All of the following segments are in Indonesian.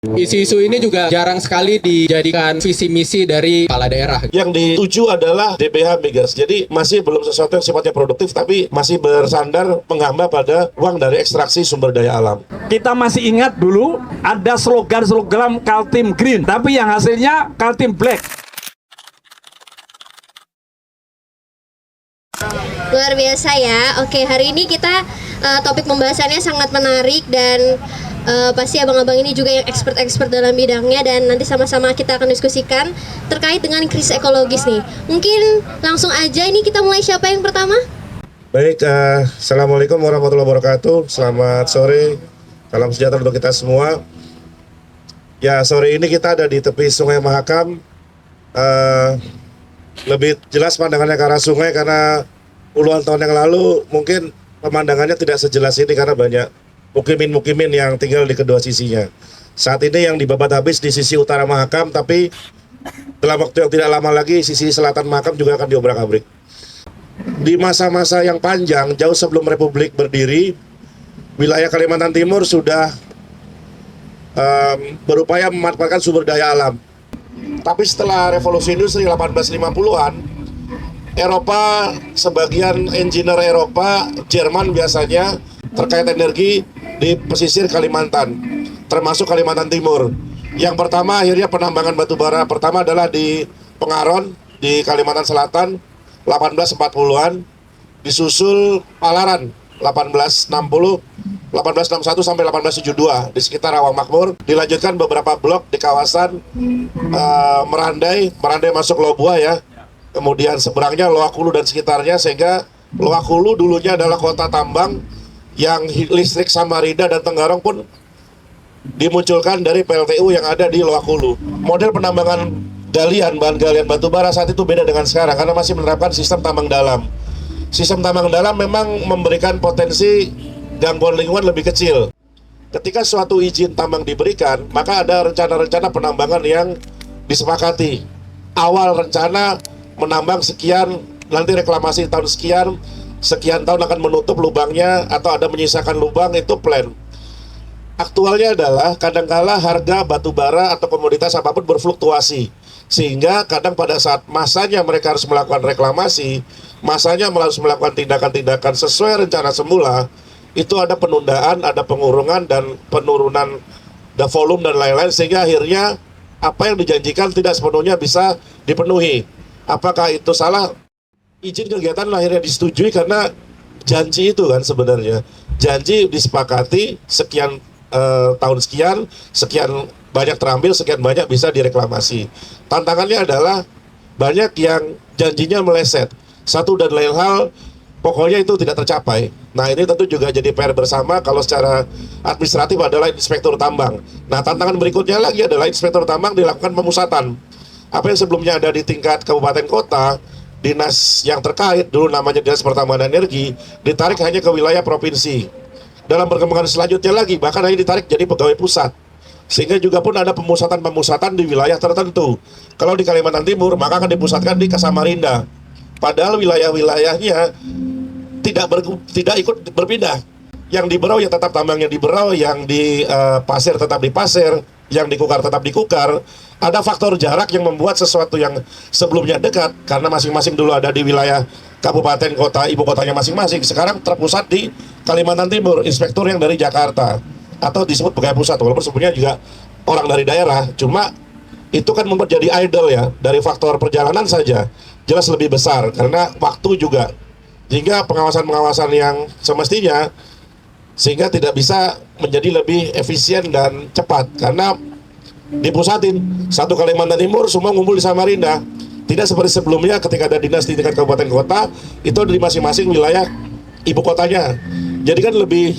Isu-isu ini juga jarang sekali dijadikan visi misi dari kepala daerah. Yang dituju adalah DBH migas. Jadi masih belum sesuatu yang sifatnya produktif, tapi masih bersandar penggamba pada uang dari ekstraksi sumber daya alam. Kita masih ingat dulu ada slogan-slogan Kaltim Green, tapi yang hasilnya Kaltim Black. Luar biasa ya. Oke, hari ini kita topik pembahasannya sangat menarik dan pasti abang-abang ini juga yang expert dalam bidangnya, dan nanti sama-sama kita akan diskusikan terkait dengan krisis ekologis nih. Mungkin langsung aja ini kita mulai, siapa yang pertama? Baik, Assalamualaikum warahmatullahi wabarakatuh. Selamat sore, salam sejahtera untuk kita semua. Ya, sore ini kita ada di tepi Sungai Mahakam. Lebih jelas pandangannya ke arah sungai karena puluhan tahun yang lalu mungkin pemandangannya tidak sejelas ini karena banyak mukimin yang tinggal di kedua sisinya. Saat ini yang dibabat habis di sisi utara Mahakam, tapi dalam waktu yang tidak lama lagi sisi selatan Mahakam juga akan diobrak-abrik. Di masa-masa yang panjang, jauh sebelum Republik berdiri, wilayah Kalimantan Timur sudah berupaya memanfaatkan sumber daya alam. Tapi setelah revolusi industri 1850-an, Eropa, sebagian engineer Eropa, Jerman biasanya, terkait energi di pesisir Kalimantan, termasuk Kalimantan Timur. Yang pertama akhirnya penambangan batu bara pertama adalah di Pengaron di Kalimantan Selatan 1840-an, disusul Palaran 1860, 1861 sampai 1872 di sekitar Rawang Makmur, dilanjutkan beberapa blok di kawasan Merandai masuk Lobua ya. Kemudian seberangnya Loak Hulu dan sekitarnya, sehingga Loak Hulu dulunya adalah kota tambang yang listrik Samarinda dan Tenggarong pun dimunculkan dari PLTU yang ada di Loak Hulu. Model penambangan bahan galian batu bara saat itu beda dengan sekarang karena masih menerapkan sistem tambang dalam. Sistem tambang dalam memang memberikan potensi gangguan lingkungan lebih kecil. Ketika suatu izin tambang diberikan, maka ada rencana-rencana penambangan yang disepakati. Awal rencana menambang sekian, nanti reklamasi tahun sekian tahun akan menutup lubangnya atau ada menyisakan lubang, itu plan. Aktualnya adalah kadangkala harga batu bara atau komoditas apapun berfluktuasi, sehingga kadang pada saat masanya mereka harus melakukan reklamasi, masanya harus melakukan tindakan-tindakan sesuai rencana semula, itu ada penundaan, ada pengurungan dan penurunan volume dan lain-lain, sehingga akhirnya apa yang dijanjikan tidak sepenuhnya bisa dipenuhi. Apakah itu salah? Izin kegiatan akhirnya disetujui karena janji itu kan sebenarnya. Janji disepakati sekian tahun sekian banyak terambil, sekian banyak bisa direklamasi. Tantangannya adalah banyak yang janjinya meleset. Satu dan lain hal, pokoknya itu tidak tercapai. Nah, ini tentu juga jadi PR bersama kalau secara administratif adalah inspektur tambang. Nah, tantangan berikutnya lagi adalah inspektur tambang dilakukan pemusatan. Apa yang sebelumnya ada di tingkat kabupaten kota, dinas yang terkait, dulu namanya Dinas Pertambangan dan Energi, ditarik hanya ke wilayah provinsi. Dalam perkembangan selanjutnya lagi, bahkan hanya ditarik jadi pegawai pusat. Sehingga juga pun ada pemusatan-pemusatan di wilayah tertentu. Kalau di Kalimantan Timur, maka akan dipusatkan di Samarinda. Padahal wilayah-wilayahnya tidak ikut berpindah. Yang di Berau ya tetap tambangnya di Berau, yang di Pasir tetap di Pasir, yang di Kukar tetap di Kukar. Ada faktor jarak yang membuat sesuatu yang sebelumnya dekat, karena masing-masing dulu ada di wilayah kabupaten kota, ibu kotanya masing-masing, sekarang terpusat di Kalimantan Timur, inspektur yang dari Jakarta, atau disebut pegawai pusat, walaupun sebetulnya juga orang dari daerah. Cuma itu kan membuat jadi idle ya, dari faktor perjalanan saja jelas lebih besar, karena waktu juga, sehingga pengawasan-pengawasan yang semestinya sehingga tidak bisa menjadi lebih efisien dan cepat, karena dipusatin satu Kalimantan Timur semua ngumpul di Samarinda. Tidak seperti sebelumnya ketika ada dinas di tingkat kabupaten kota, itu ada di masing-masing wilayah ibu kotanya. Jadi kan lebih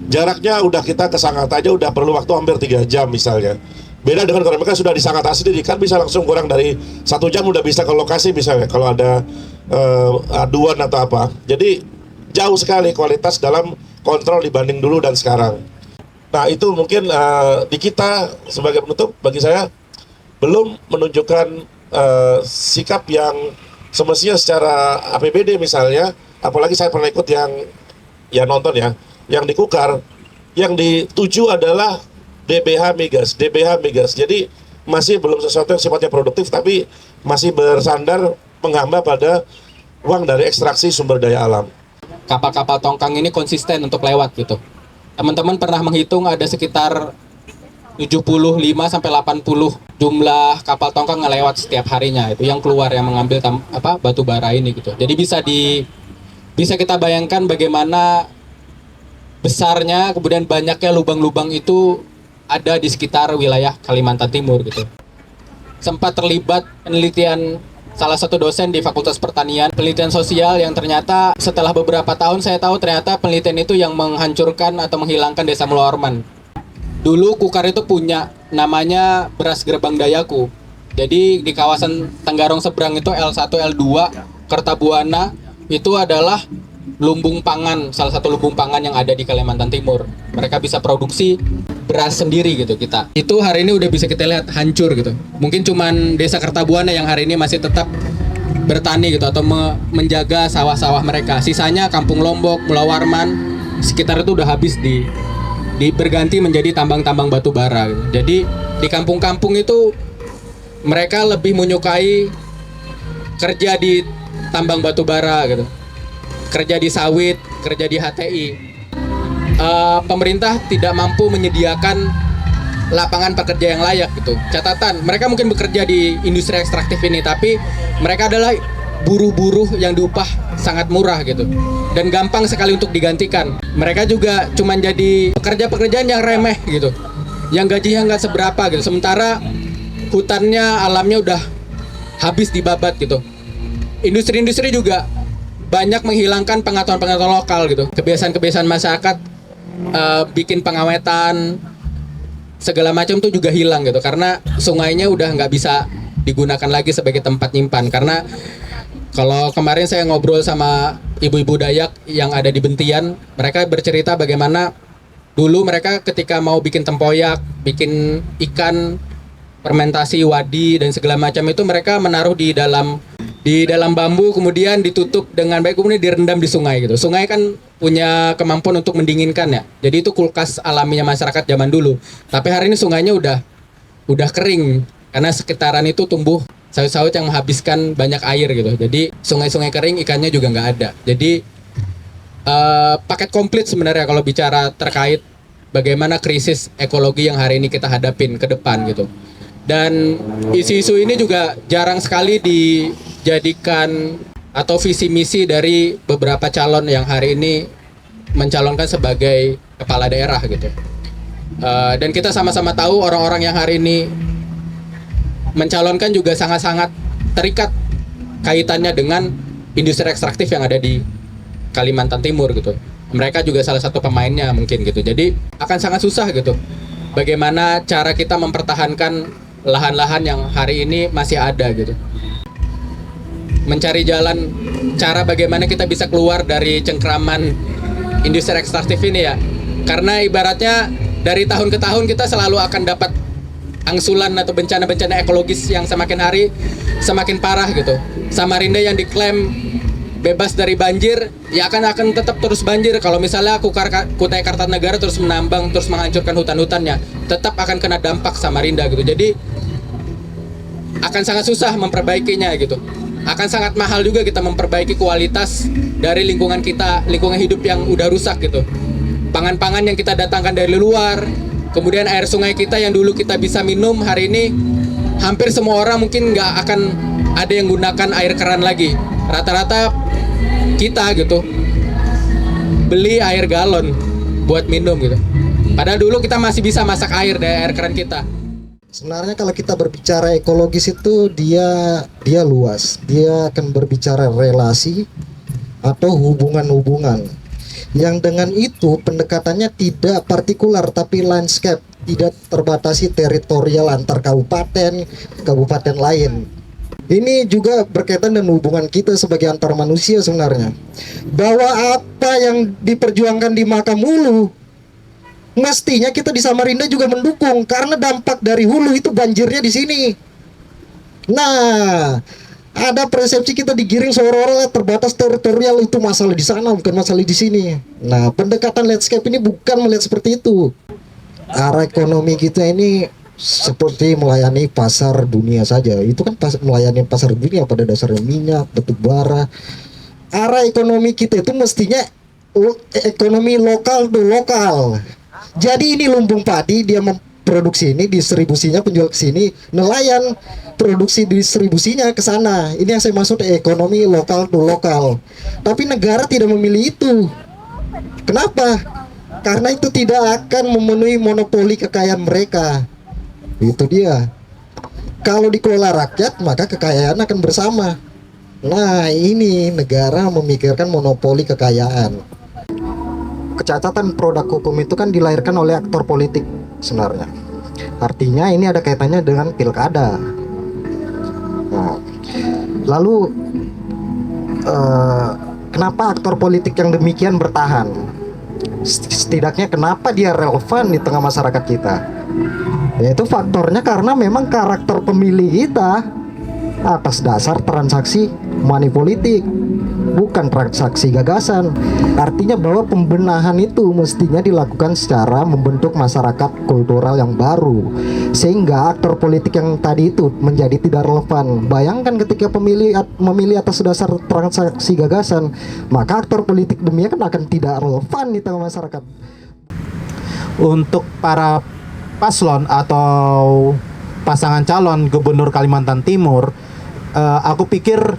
jaraknya udah kita ke Sangat aja udah perlu waktu hampir 3 jam misalnya. Beda dengan kalau mereka sudah di Sangat asli, kan bisa langsung kurang dari 1 jam udah bisa ke lokasi misalnya kalau ada aduan atau apa. Jadi jauh sekali kualitas dalam kontrol dibanding dulu dan sekarang. Nah, itu mungkin di kita sebagai penutup, bagi saya belum menunjukkan sikap yang semestinya secara APBD misalnya. Apalagi saya pernah ikut yang nonton ya, yang di Kukar, yang dituju adalah DBH migas. Jadi masih belum sesuatu yang sifatnya produktif, tapi masih bersandar menghamba pada uang dari ekstraksi sumber daya alam. Kapal-kapal tongkang ini konsisten untuk lewat gitu. Teman-teman pernah menghitung ada sekitar 75 sampai 80 jumlah kapal tongkang ngelewat setiap harinya, itu yang keluar yang mengambil batu bara ini gitu. Jadi bisa kita bayangkan bagaimana besarnya kemudian banyaknya lubang-lubang itu ada di sekitar wilayah Kalimantan Timur gitu. Sempat terlibat penelitian salah satu dosen di Fakultas Pertanian, penelitian sosial yang ternyata setelah beberapa tahun saya tahu ternyata penelitian itu yang menghancurkan atau menghilangkan Desa Mulo Orman. Dulu Kukar itu punya namanya Beras Gerbang Dayaku. Jadi di kawasan Tenggarong seberang itu L1, L2, Kertabuana itu adalah lumbung pangan, salah satu lumbung pangan yang ada di Kalimantan Timur. Mereka bisa produksi beras sendiri gitu kita. Itu hari ini udah bisa kita lihat hancur gitu. Mungkin cuman Desa Kertabuana yang hari ini masih tetap bertani gitu atau menjaga sawah-sawah mereka. Sisanya Kampung Lombok, Pulau Warman, sekitar itu udah habis berganti menjadi tambang-tambang batu bara gitu. Jadi di kampung-kampung itu mereka lebih menyukai kerja di tambang batu bara gitu, kerja di sawit, kerja di HTI. Pemerintah tidak mampu menyediakan lapangan pekerja yang layak gitu. Catatan, mereka mungkin bekerja di industri ekstraktif ini, tapi mereka adalah buruh-buruh yang diupah sangat murah gitu dan gampang sekali untuk digantikan. Mereka juga cuman jadi pekerjaan yang remeh gitu, yang gajinya nggak seberapa gitu, sementara hutannya, alamnya udah habis dibabat gitu. Industri-industri juga banyak menghilangkan pengetahuan-pengetahuan lokal gitu, kebiasaan-kebiasaan masyarakat, bikin pengawetan segala macam tuh juga hilang gitu, karena sungainya udah nggak bisa digunakan lagi sebagai tempat nyimpan. Karena kalau kemarin saya ngobrol sama ibu-ibu Dayak yang ada di Bentian, mereka bercerita bagaimana dulu mereka ketika mau bikin tempoyak, bikin ikan, fermentasi wadi dan segala macam itu mereka menaruh di dalam bambu, kemudian ditutup dengan baik, kemudian direndam di sungai gitu. Sungai kan punya kemampuan untuk mendinginkan ya. Jadi itu kulkas alaminya masyarakat zaman dulu. Tapi hari ini sungainya udah kering karena sekitaran itu tumbuh sawit-sawit yang menghabiskan banyak air gitu. Jadi sungai-sungai kering, ikannya juga nggak ada. Jadi paket komplit sebenarnya kalau bicara terkait bagaimana krisis ekologi yang hari ini kita hadapin ke depan gitu. Dan isu-isu ini juga jarang sekali dijadikan atau visi misi dari beberapa calon yang hari ini mencalonkan sebagai kepala daerah gitu. Dan kita sama-sama tahu orang-orang yang hari ini mencalonkan juga sangat-sangat terikat kaitannya dengan industri ekstraktif yang ada di Kalimantan Timur gitu. Mereka juga salah satu pemainnya mungkin gitu. Jadi akan sangat susah gitu bagaimana cara kita mempertahankan lahan-lahan yang hari ini masih ada gitu. Mencari jalan cara bagaimana kita bisa keluar dari cengkraman industri ekstraktif ini ya. Karena ibaratnya dari tahun ke tahun kita selalu akan dapat angsulan atau bencana-bencana ekologis yang semakin hari semakin parah gitu. Samarinda yang diklaim bebas dari banjir, ya akan tetap terus banjir. Kalau misalnya Kutai Kartanegara terus menambang, terus menghancurkan hutan-hutannya, tetap akan kena dampak Samarinda gitu. Jadi akan sangat susah memperbaikinya gitu. Akan sangat mahal juga kita memperbaiki kualitas dari lingkungan kita, lingkungan hidup yang udah rusak gitu. Pangan-pangan yang kita datangkan dari luar, kemudian air sungai kita yang dulu kita bisa minum, hari ini hampir semua orang mungkin nggak akan ada yang gunakan air keran lagi. Rata-rata kita gitu beli air galon buat minum gitu. Padahal dulu kita masih bisa masak air dari air keran kita. Sebenarnya kalau kita berbicara ekologis itu dia luas. Dia akan berbicara relasi atau hubungan-hubungan. Yang dengan itu pendekatannya tidak partikular tapi landscape, tidak terbatasi teritorial antar kabupaten lain. Ini juga berkaitan dengan hubungan kita sebagai antar manusia sebenarnya. Bahwa apa yang diperjuangkan di Makamulu mestinya kita di Samarinda juga mendukung, karena dampak dari hulu itu banjirnya di sini. Nah, ada persepsi kita digiring seolah-olah terbatas teritorial, itu masalah di sana bukan masalah di sini. Nah, pendekatan landscape ini bukan melihat seperti itu. arah ekonomi kita ini seperti melayani pasar dunia saja. Itu kan melayani pasar dunia pada dasarnya minyak, batu bara. Arah ekonomi kita itu mestinya ekonomi lokal to lokal. Jadi ini lumbung padi, dia memproduksi ini, distribusinya penjual ke sini, nelayan produksi distribusinya ke sana. Ini yang saya maksud ekonomi lokal to lokal. Tapi negara tidak memilih itu. Kenapa? Karena itu tidak akan memenuhi monopoli kekayaan mereka. Itu dia. Kalau dikelola rakyat, maka kekayaan akan bersama. Nah, ini negara memikirkan monopoli kekayaan. Kecacatan produk hukum itu kan dilahirkan oleh aktor politik sebenarnya. Artinya ini ada kaitannya dengan pilkada. Nah, lalu kenapa aktor politik yang demikian bertahan? Setidaknya kenapa dia relevan di tengah masyarakat kita? Yaitu faktornya karena memang karakter pemilih kita atas dasar transaksi money politik, bukan transaksi gagasan. Artinya bahwa pembenahan itu mestinya dilakukan secara membentuk masyarakat kultural yang baru, sehingga aktor politik yang tadi itu menjadi tidak relevan. Bayangkan ketika memilih atas dasar transaksi gagasan, maka aktor politik demikian akan tidak relevan di tengah masyarakat. Untuk para paslon atau pasangan calon gubernur Kalimantan Timur, aku pikir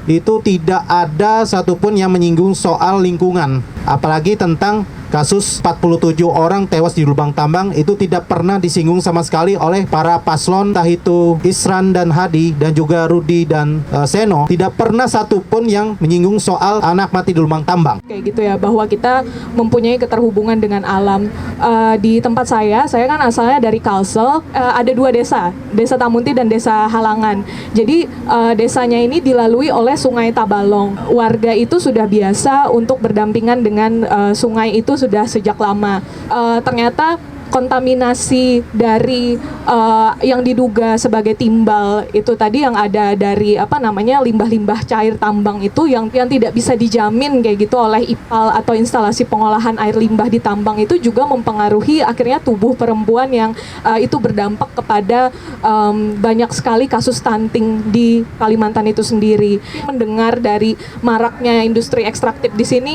itu tidak ada satupun yang menyinggung soal lingkungan, apalagi tentang kasus 47 orang tewas di lubang tambang. Itu tidak pernah disinggung sama sekali oleh para paslon, entah itu Isran dan Hadi dan juga Rudi dan Seno. Tidak pernah satupun yang menyinggung soal anak mati di lubang tambang. Kayak gitu ya, bahwa kita mempunyai keterhubungan dengan alam. Di tempat saya kan asalnya dari Kalsel, ada 2 desa, Desa Tamunti dan Desa Halangan. Jadi desanya ini dilalui oleh Sungai Tabalong. Warga itu sudah biasa untuk berdampingan dengan sungai itu sudah sejak lama. Ternyata kontaminasi dari yang diduga sebagai timbal itu tadi, yang ada dari limbah-limbah cair tambang itu yang tidak bisa dijamin kayak gitu oleh IPAL atau instalasi pengolahan air limbah di tambang, itu juga mempengaruhi akhirnya tubuh perempuan yang itu berdampak kepada banyak sekali kasus stunting di Kalimantan itu sendiri. Mendengar dari maraknya industri ekstraktif di sini,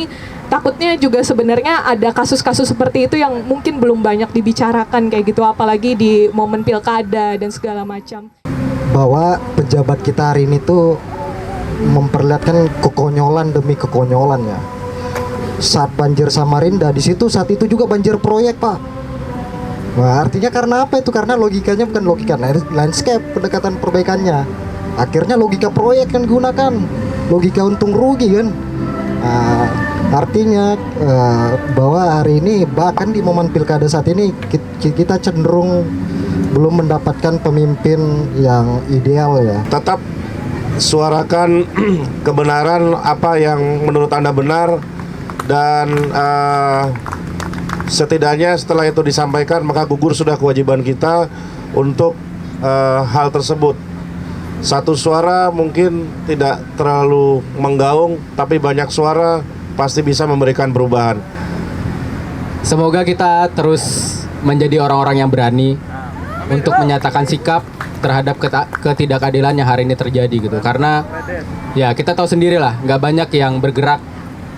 takutnya juga sebenarnya ada kasus-kasus seperti itu yang mungkin belum banyak dibicarakan kayak gitu, apalagi di momen pilkada dan segala macam. Bahwa pejabat kita hari ini tuh memperlihatkan kekonyolan demi kekonyolannya. Saat banjir Samarinda, di situ saat itu juga banjir proyek, Pak. Nah, artinya karena apa itu? Karena logikanya bukan logika landscape pendekatan perbaikannya. Akhirnya logika proyek kan digunakan, logika untung rugi kan. Nah, artinya bahwa hari ini bahkan di momen pilkada saat ini kita cenderung belum mendapatkan pemimpin yang ideal ya. Tetap suarakan kebenaran apa yang menurut Anda benar, dan setidaknya setelah itu disampaikan maka gugur sudah kewajiban kita untuk hal tersebut. Satu suara mungkin tidak terlalu menggaung, tapi banyak suara pasti bisa memberikan perubahan. Semoga kita terus menjadi orang-orang yang berani untuk menyatakan sikap terhadap ketidakadilan yang hari ini terjadi gitu. Karena ya kita tahu sendirilah, nggak banyak yang bergerak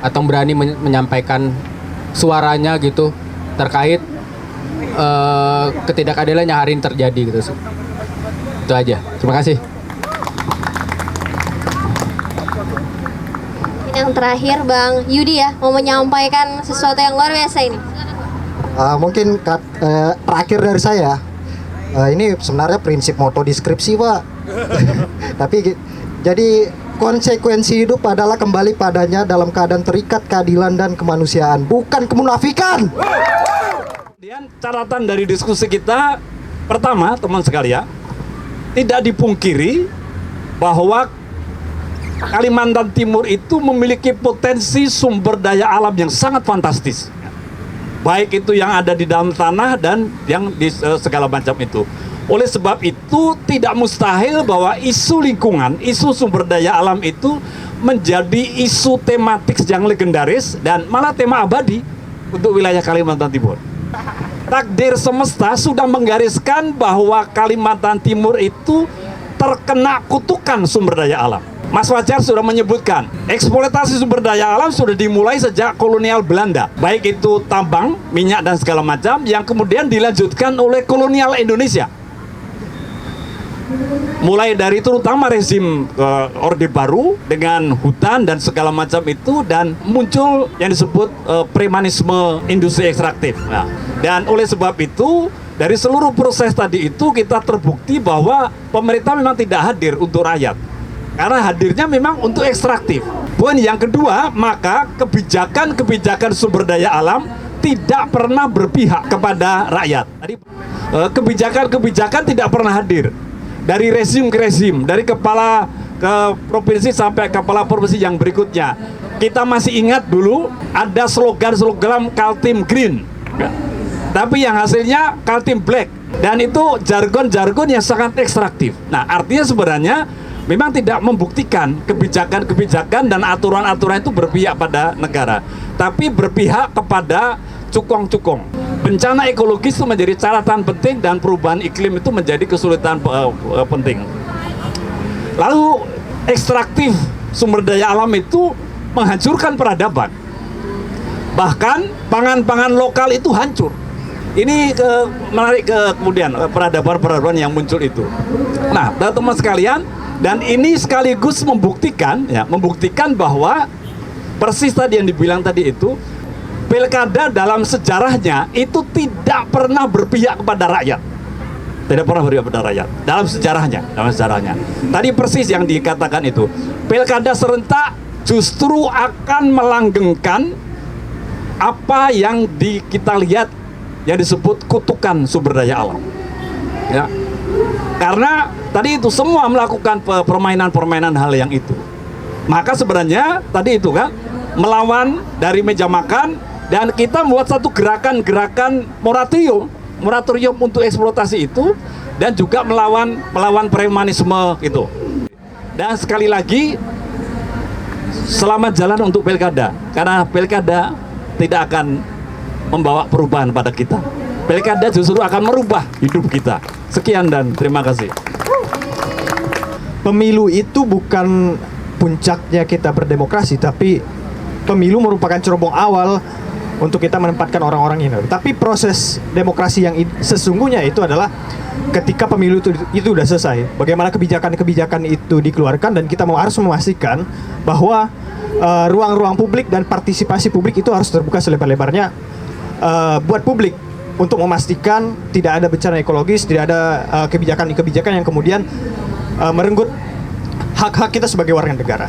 atau berani menyampaikan suaranya gitu terkait ketidakadilan yang hari ini terjadi gitu. Itu aja. Terima kasih. Yang terakhir Bang Yudi ya, mau menyampaikan sesuatu yang luar biasa ini. Mungkin terakhir dari saya, ini sebenarnya prinsip moto deskripsi, Pak. Tapi jadi konsekuensi hidup adalah kembali padanya dalam keadaan terikat keadilan dan kemanusiaan, bukan kemunafikan. Kemudian catatan dari diskusi kita, pertama teman sekalian, tidak dipungkiri bahwa Kalimantan Timur itu memiliki potensi sumber daya alam yang sangat fantastis, baik itu yang ada di dalam tanah dan yang di segala macam itu. Oleh sebab itu tidak mustahil bahwa isu lingkungan, isu sumber daya alam itu menjadi isu tematik yang legendaris dan malah tema abadi untuk wilayah Kalimantan Timur. takdir semesta sudah menggariskan bahwa Kalimantan Timur itu terkena kutukan sumber daya alam. Mas Fajar sudah menyebutkan, eksploitasi sumber daya alam sudah dimulai sejak kolonial Belanda. Baik itu tambang, minyak dan segala macam, yang kemudian dilanjutkan oleh kolonial Indonesia. Mulai dari terutama rezim Orde Baru dengan hutan dan segala macam itu, dan muncul yang disebut premanisme industri ekstraktif. Nah, dan oleh sebab itu, dari seluruh proses tadi itu kita terbukti bahwa pemerintah memang tidak hadir untuk rakyat. Karena hadirnya memang untuk ekstraktif. Poin yang kedua, maka kebijakan-kebijakan sumber daya alam tidak pernah berpihak kepada rakyat. Tadi kebijakan-kebijakan tidak pernah hadir. Dari rezim ke rezim, dari kepala ke provinsi sampai kepala provinsi yang berikutnya. Kita masih ingat dulu ada slogan-slogan Kaltim Green. Tapi yang hasilnya Kaltim Black. Dan itu jargon-jargon yang sangat ekstraktif. Nah, artinya sebenarnya memang tidak membuktikan kebijakan-kebijakan dan aturan-aturan itu berpihak pada negara, tapi berpihak kepada cukong-cukong. Bencana ekologis itu menjadi catatan penting dan perubahan iklim itu menjadi kesulitan penting. Lalu ekstraktif sumber daya alam itu menghancurkan peradaban. Bahkan pangan-pangan lokal itu hancur. Ini menarik kemudian peradaban-peradaban yang muncul itu. Nah, teman-teman sekalian, dan ini sekaligus membuktikan bahwa persis tadi yang dibilang tadi itu, pilkada dalam sejarahnya itu tidak pernah berpihak kepada rakyat. Tidak pernah berpihak kepada rakyat dalam sejarahnya. Tadi persis yang dikatakan itu. Pilkada serentak justru akan melanggengkan apa yang kita lihat yang disebut kutukan sumber daya alam. Ya. Karena tadi itu semua melakukan permainan-permainan hal yang itu. Maka sebenarnya tadi itu kan melawan dari meja makan, dan kita membuat satu gerakan-gerakan moratorium untuk eksploitasi itu, dan juga melawan premanisme itu. Dan sekali lagi selamat jalan untuk pilkada, karena pilkada tidak akan membawa perubahan pada kita. Pilkada justru akan merubah hidup kita. Sekian dan terima kasih. Pemilu itu bukan puncaknya kita berdemokrasi, tapi pemilu merupakan cerobong awal untuk kita menempatkan orang-orang ini. Tapi proses demokrasi yang sesungguhnya itu adalah ketika pemilu itu sudah selesai, bagaimana kebijakan-kebijakan itu dikeluarkan, dan kita harus memastikan bahwa ruang-ruang publik dan partisipasi publik itu harus terbuka selebar-lebarnya buat publik, untuk memastikan tidak ada bencana ekologis, tidak ada kebijakan-kebijakan yang kemudian merenggut hak-hak kita sebagai warga negara.